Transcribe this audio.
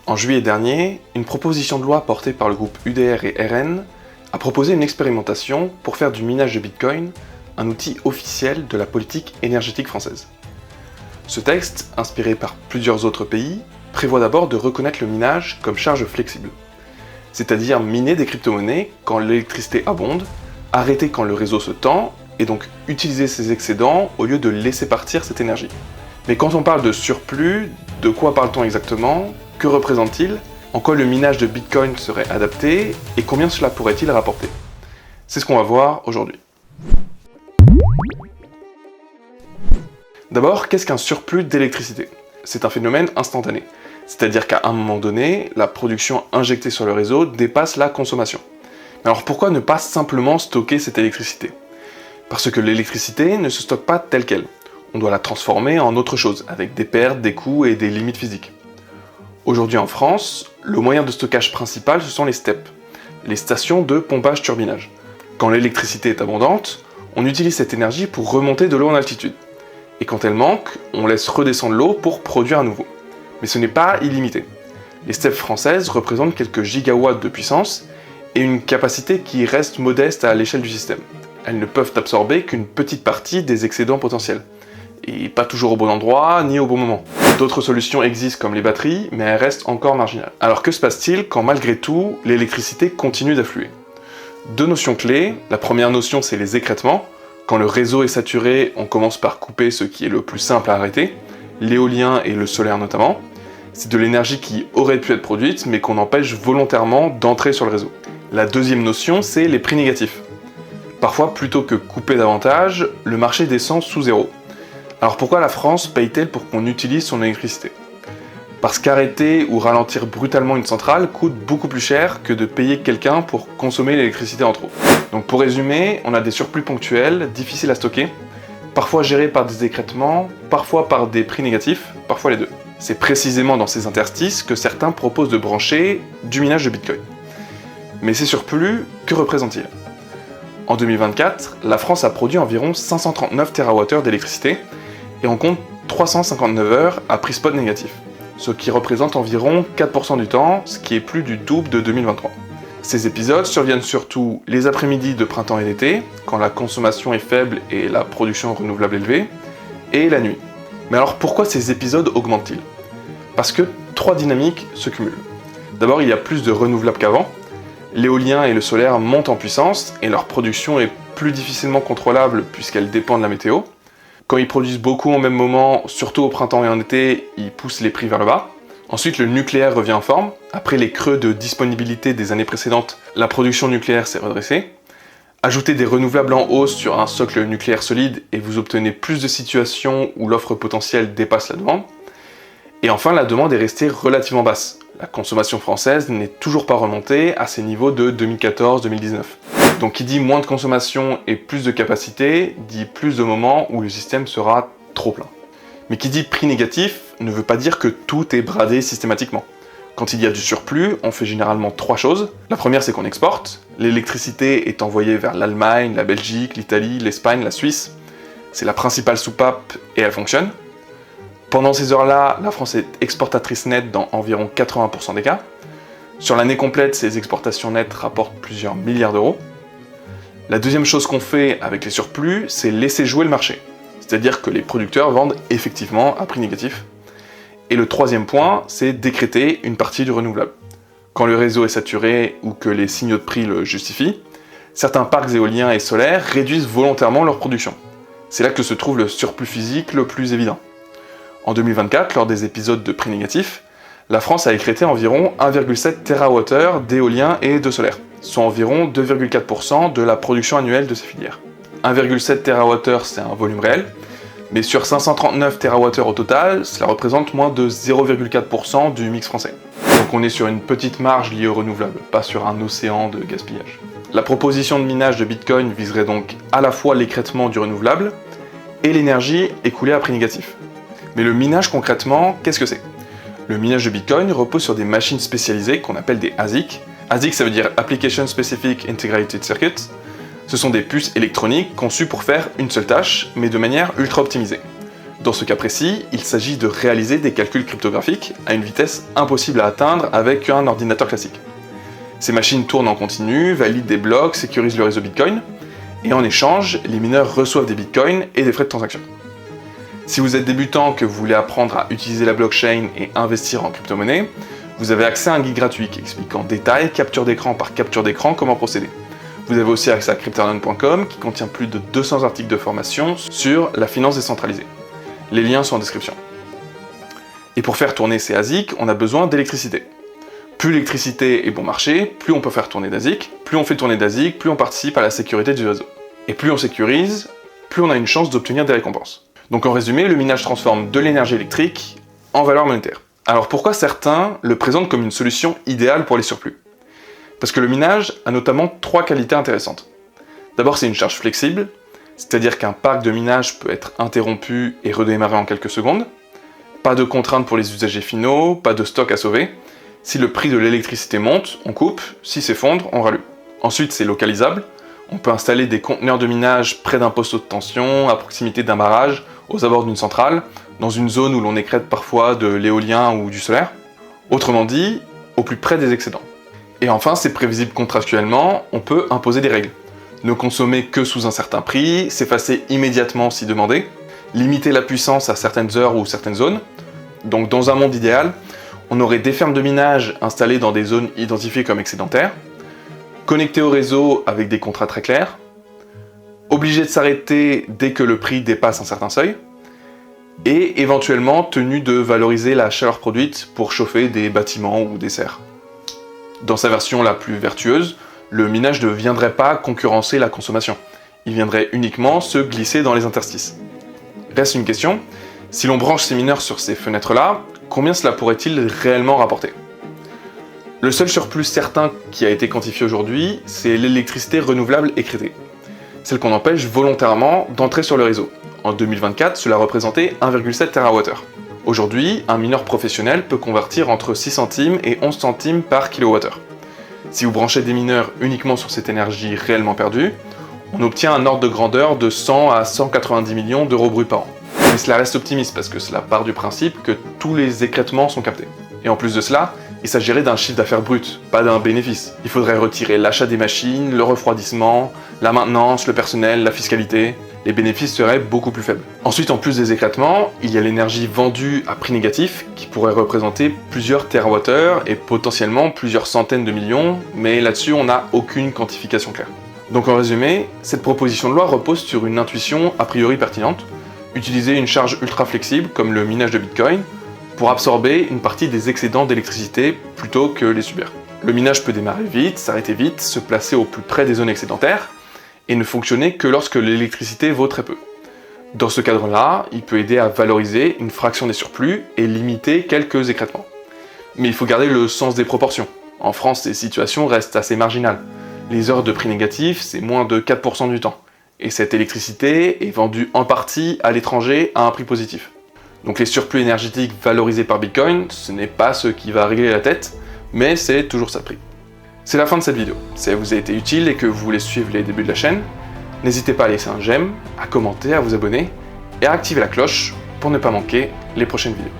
En juillet dernier, une proposition de loi portée par le groupe UDR et RN a proposé une expérimentation pour faire du minage de Bitcoin un outil officiel de la politique énergétique française. Ce texte, inspiré par plusieurs autres pays, prévoit d'abord de reconnaître le minage comme charge flexible, c'est-à-dire miner des crypto-monnaies quand l'électricité abonde, arrêter quand le réseau se tend, et donc utiliser ces excédents au lieu de laisser partir cette énergie. Mais quand on parle de surplus, de quoi parle-t-on exactement? Que représente-t-il? En quoi le minage de Bitcoin serait adapté? Et combien cela pourrait-il rapporter? C'est ce qu'on va voir aujourd'hui. D'abord, qu'est-ce qu'un surplus d'électricité? C'est un phénomène instantané, c'est-à-dire qu'à un moment donné, la production injectée sur le réseau dépasse la consommation. Alors pourquoi ne pas simplement stocker cette électricité? Parce que l'électricité ne se stocke pas telle qu'elle. On doit la transformer en autre chose, avec des pertes, des coûts et des limites physiques. Aujourd'hui en France, le moyen de stockage principal, ce sont les STEP, les stations de pompage-turbinage. Quand l'électricité est abondante, on utilise cette énergie pour remonter de l'eau en altitude. Et quand elle manque, on laisse redescendre l'eau pour produire à nouveau. Mais ce n'est pas illimité. Les STEP françaises représentent quelques gigawatts de puissance et une capacité qui reste modeste à l'échelle du système. Elles ne peuvent absorber qu'une petite partie des excédents potentiels. Et pas toujours au bon endroit, ni au bon moment. D'autres solutions existent comme les batteries, mais elles restent encore marginales. Alors que se passe-t-il quand malgré tout, l'électricité continue d'affluer? Deux notions clés. La première notion, c'est les écrêtements. Quand le réseau est saturé, on commence par couper ce qui est le plus simple à arrêter, l'éolien et le solaire notamment. C'est de l'énergie qui aurait pu être produite, mais qu'on empêche volontairement d'entrer sur le réseau. La deuxième notion, c'est les prix négatifs. Parfois, plutôt que couper davantage, le marché descend sous zéro. Alors pourquoi la France paye-t-elle pour qu'on utilise son électricité? Parce qu'arrêter ou ralentir brutalement une centrale coûte beaucoup plus cher que de payer quelqu'un pour consommer l'électricité en trop. Donc pour résumer, on a des surplus ponctuels, difficiles à stocker, parfois gérés par des écrêtements, parfois par des prix négatifs, parfois les deux. C'est précisément dans ces interstices que certains proposent de brancher du minage de Bitcoin. Mais ces surplus, que représentent-ils? En 2024, la France a produit environ 539 TWh d'électricité, et on compte 359 heures à prix spot négatif, ce qui représente environ 4% du temps, ce qui est plus du double de 2023. Ces épisodes surviennent surtout les après-midi de printemps et d'été, quand la consommation est faible et la production renouvelable élevée, et la nuit. Mais alors pourquoi ces épisodes augmentent-ils? Parce que trois dynamiques se cumulent. D'abord, il y a plus de renouvelables qu'avant, l'éolien et le solaire montent en puissance et leur production est plus difficilement contrôlable puisqu'elle dépend de la météo. Quand ils produisent beaucoup au même moment, surtout au printemps et en été, ils poussent les prix vers le bas. Ensuite, le nucléaire revient en forme. Après les creux de disponibilité des années précédentes, la production nucléaire s'est redressée. Ajoutez des renouvelables en hausse sur un socle nucléaire solide et vous obtenez plus de situations où l'offre potentielle dépasse la demande. Et enfin, la demande est restée relativement basse. La consommation française n'est toujours pas remontée à ses niveaux de 2014-2019. Donc qui dit moins de consommation et plus de capacité, dit plus de moments où le système sera trop plein. Mais qui dit prix négatif ne veut pas dire que tout est bradé systématiquement. Quand il y a du surplus, on fait généralement trois choses. La première, c'est qu'on exporte. L'électricité est envoyée vers l'Allemagne, la Belgique, l'Italie, l'Espagne, la Suisse. C'est la principale soupape et elle fonctionne. Pendant ces heures-là, la France est exportatrice nette dans environ 80% des cas. Sur l'année complète, ces exportations nettes rapportent plusieurs milliards d'euros. La deuxième chose qu'on fait avec les surplus, c'est laisser jouer le marché. C'est-à-dire que les producteurs vendent effectivement à prix négatif. Et le troisième point, c'est décréter une partie du renouvelable. Quand le réseau est saturé ou que les signaux de prix le justifient, certains parcs éoliens et solaires réduisent volontairement leur production. C'est là que se trouve le surplus physique le plus évident. En 2024, lors des épisodes de prix négatif, la France a écrété environ 1,7 TWh d'éolien et de solaire, soit environ 2,4% de la production annuelle de ces filières. 1,7 TWh, c'est un volume réel, mais sur 539 TWh au total, cela représente moins de 0,4% du mix français. Donc on est sur une petite marge liée au renouvelable, pas sur un océan de gaspillage. La proposition de minage de Bitcoin viserait donc à la fois l'écrêtement du renouvelable et l'énergie écoulée à prix négatif. Mais le minage concrètement, qu'est-ce que c'est? Le minage de Bitcoin repose sur des machines spécialisées qu'on appelle des ASIC. ASIC, ça veut dire Application Specific Integrated Circuits. Ce sont des puces électroniques conçues pour faire une seule tâche, mais de manière ultra optimisée. Dans ce cas précis, il s'agit de réaliser des calculs cryptographiques à une vitesse impossible à atteindre avec un ordinateur classique. Ces machines tournent en continu, valident des blocs, sécurisent le réseau Bitcoin, et en échange, les mineurs reçoivent des Bitcoins et des frais de transaction. Si vous êtes débutant, que vous voulez apprendre à utiliser la blockchain et investir en crypto-monnaie, vous avez accès à un guide gratuit qui explique en détail, capture d'écran par capture d'écran, comment procéder. Vous avez aussi accès à cryptarion.com qui contient plus de 200 articles de formation sur la finance décentralisée. Les liens sont en description. Et pour faire tourner ces ASIC, on a besoin d'électricité. Plus l'électricité est bon marché, plus on peut faire tourner d'ASIC, plus on fait tourner d'ASIC, plus on participe à la sécurité du réseau. Et plus on sécurise, plus on a une chance d'obtenir des récompenses. Donc en résumé, le minage transforme de l'énergie électrique en valeur monétaire. Alors pourquoi certains le présentent comme une solution idéale pour les surplus? Parce que le minage a notamment 3 qualités intéressantes. D'abord, c'est une charge flexible, c'est-à-dire qu'un parc de minage peut être interrompu et redémarré en quelques secondes. Pas de contraintes pour les usagers finaux, pas de stock à sauver. Si le prix de l'électricité monte, on coupe, si s'effondre, on rallume. Ensuite, c'est localisable. On peut installer des conteneurs de minage près d'un poste haute tension, à proximité d'un barrage, aux abords d'une centrale, dans une zone où l'on écrète parfois de l'éolien ou du solaire. Autrement dit, au plus près des excédents. Et enfin, c'est prévisible contractuellement, on peut imposer des règles. Ne consommer que sous un certain prix, s'effacer immédiatement si demandé, limiter la puissance à certaines heures ou certaines zones. Donc dans un monde idéal, on aurait des fermes de minage installées dans des zones identifiées comme excédentaires, connectées au réseau avec des contrats très clairs, obligées de s'arrêter dès que le prix dépasse un certain seuil, et éventuellement tenues de valoriser la chaleur produite pour chauffer des bâtiments ou des serres. Dans sa version la plus vertueuse, le minage ne viendrait pas concurrencer la consommation. Il viendrait uniquement se glisser dans les interstices. Reste une question, si l'on branche ces mineurs sur ces fenêtres-là, combien cela pourrait-il réellement rapporter? Le seul surplus certain qui a été quantifié aujourd'hui, c'est l'électricité renouvelable écrétée. Celle qu'on empêche volontairement d'entrer sur le réseau. En 2024, cela représentait 1,7 TWh. Aujourd'hui, un mineur professionnel peut convertir entre 6 centimes et 11 centimes par kWh. Si vous branchez des mineurs uniquement sur cette énergie réellement perdue, on obtient un ordre de grandeur de 100 à 190 millions d'euros bruts par an. Mais cela reste optimiste parce que cela part du principe que tous les écrêtements sont captés. Et en plus de cela, il s'agirait d'un chiffre d'affaires brut, pas d'un bénéfice. Il faudrait retirer l'achat des machines, le refroidissement, la maintenance, le personnel, la fiscalité. Les bénéfices seraient beaucoup plus faibles. Ensuite, en plus des écrêtements, il y a l'énergie vendue à prix négatif qui pourrait représenter plusieurs TWh et potentiellement plusieurs centaines de millions, mais là-dessus on n'a aucune quantification claire. Donc en résumé, cette proposition de loi repose sur une intuition a priori pertinente, utiliser une charge ultra flexible comme le minage de Bitcoin pour absorber une partie des excédents d'électricité plutôt que les subir. Le minage peut démarrer vite, s'arrêter vite, se placer au plus près des zones excédentaires, et ne fonctionner que lorsque l'électricité vaut très peu. Dans ce cadre-là, il peut aider à valoriser une fraction des surplus et limiter quelques écrêtements. Mais il faut garder le sens des proportions. En France, ces situations restent assez marginales. Les heures de prix négatif, c'est moins de 4% du temps. Et cette électricité est vendue en partie à l'étranger à un prix positif. Donc les surplus énergétiques valorisés par Bitcoin, ce n'est pas ce qui va régler la tête, mais c'est toujours ça le prix. C'est la fin de cette vidéo. Si elle vous a été utile et que vous voulez suivre les débuts de la chaîne, n'hésitez pas à laisser un j'aime, à commenter, à vous abonner et à activer la cloche pour ne pas manquer les prochaines vidéos.